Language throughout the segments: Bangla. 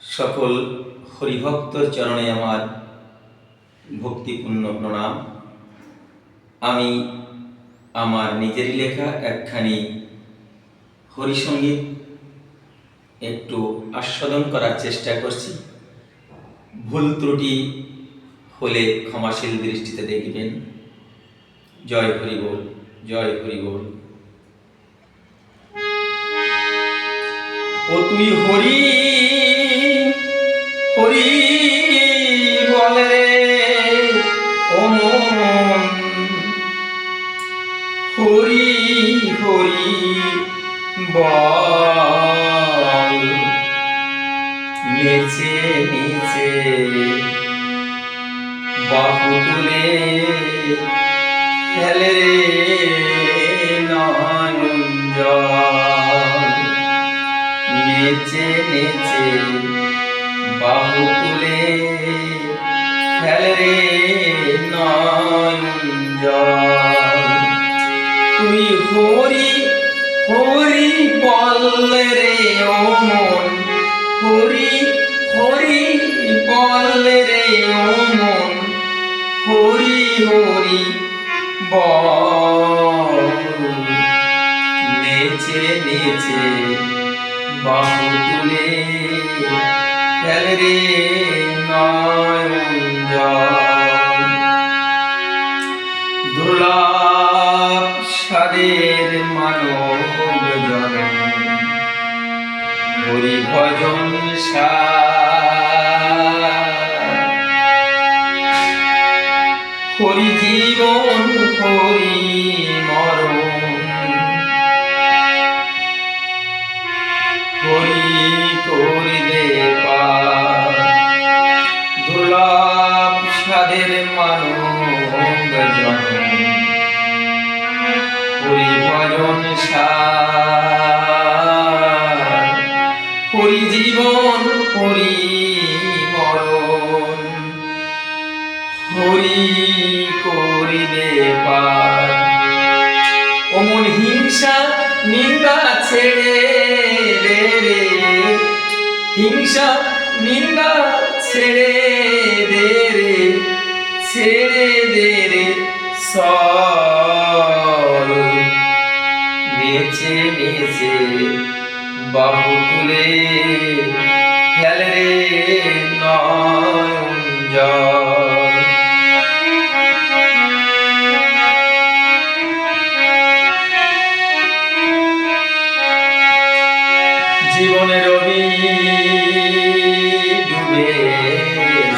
সকল হরিভক্তর চরণে আমার ভক্তিপূর্ণ প্রণাম। আমি আমার নিজেরই লেখা একখানি হরিসঙ্গীত একটু আস্বাদন করার চেষ্টা করছি। ভুল ত্রুটি হলে ক্ষমাশীল দৃষ্টিতে দেখবেন। জয় হরি বল, জয় হরি বল। ও তুই হরি হরি বলে ও মন, হরি হরি বল। নেচে নেচে বাহু তুলে ফেলে নয়ন জল। নেচে নেচে বাহু তুলে ফেলে নয়ন জল। তুই হরি হরি বল রে ও মন, হরি হরি বল রে ও মন, হরি হরি বল। নেচে নেচে বাহু তুলে ফেলে রে নয়ন জল। দুর্লভ সাদের মানব জন হরি ভজন হরি জীবন হরি মরণ। হরি করিবে পার দুর্লভ সাদের মানব জন হরি ভজন হরি জীবন হরি মরণ। হরি করিবে পার অমন হিংসা নিন্দা ছেড়ে দে রে, হিংসা নিন্দা ছেড়ে দে রে, ছেড়ে দে রে সল। নেচে নেচে বাহু তুলে ফেলে রে নয়ন জল। জীবনের রবি ডুবে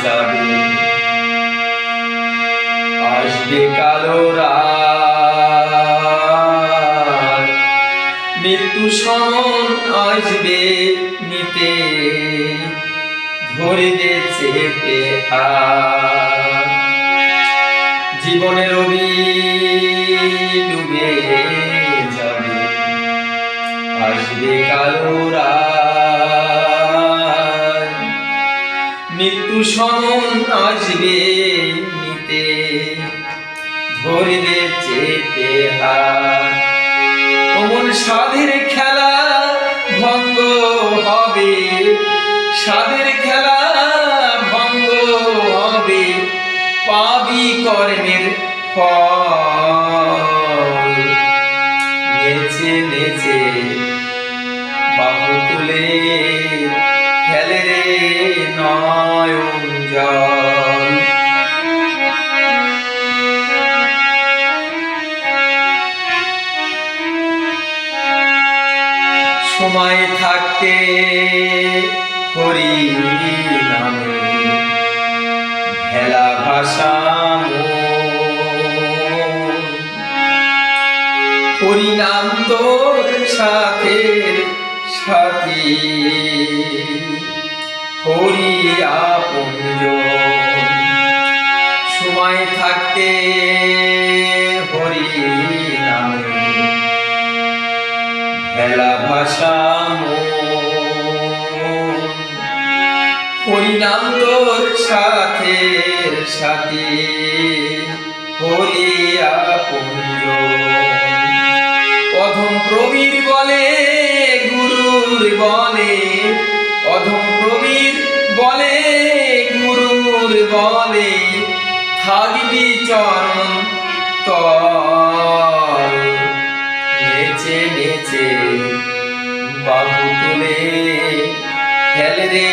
যাবে, আসবে কালো রাত। মৃত্যু সমন আসবে নিতে, ধরিবে চেপে হাত। জীবনের রবি ডুবে যাবে, আসবে কালো রাত। মৃত্যু সমন আসবে নিতে, ধরিবে চেপে হাত। অমন সাধের খেলা ভঙ্গ হবে, সাধের খেলা ভঙ্গ হবে, পাবি কর্মের ফল। নেচে নেচে বাহু তুলে ফেলে রে নয়ন জল। সময় থাকতে হরি নামে ভেলা ভাষা হরি নাম তোর সাথের সাথী, হরি আপনজন। সময় থাকতে হরি নামে ভেলা ভাষা হরি নাম তোর সাথের সাথী, হরি আপনজন। অধম প্রবীর বলে গুরুর বলে, অধম প্রবীর বলে থাকবি চরণ তল নেচে নেচে বাহু তুলে ফেলে রে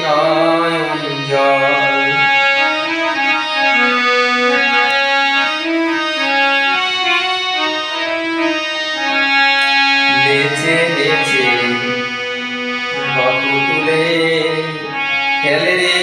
নয়ন জল নেচে নেচে বাহু তুলে ফেলে রে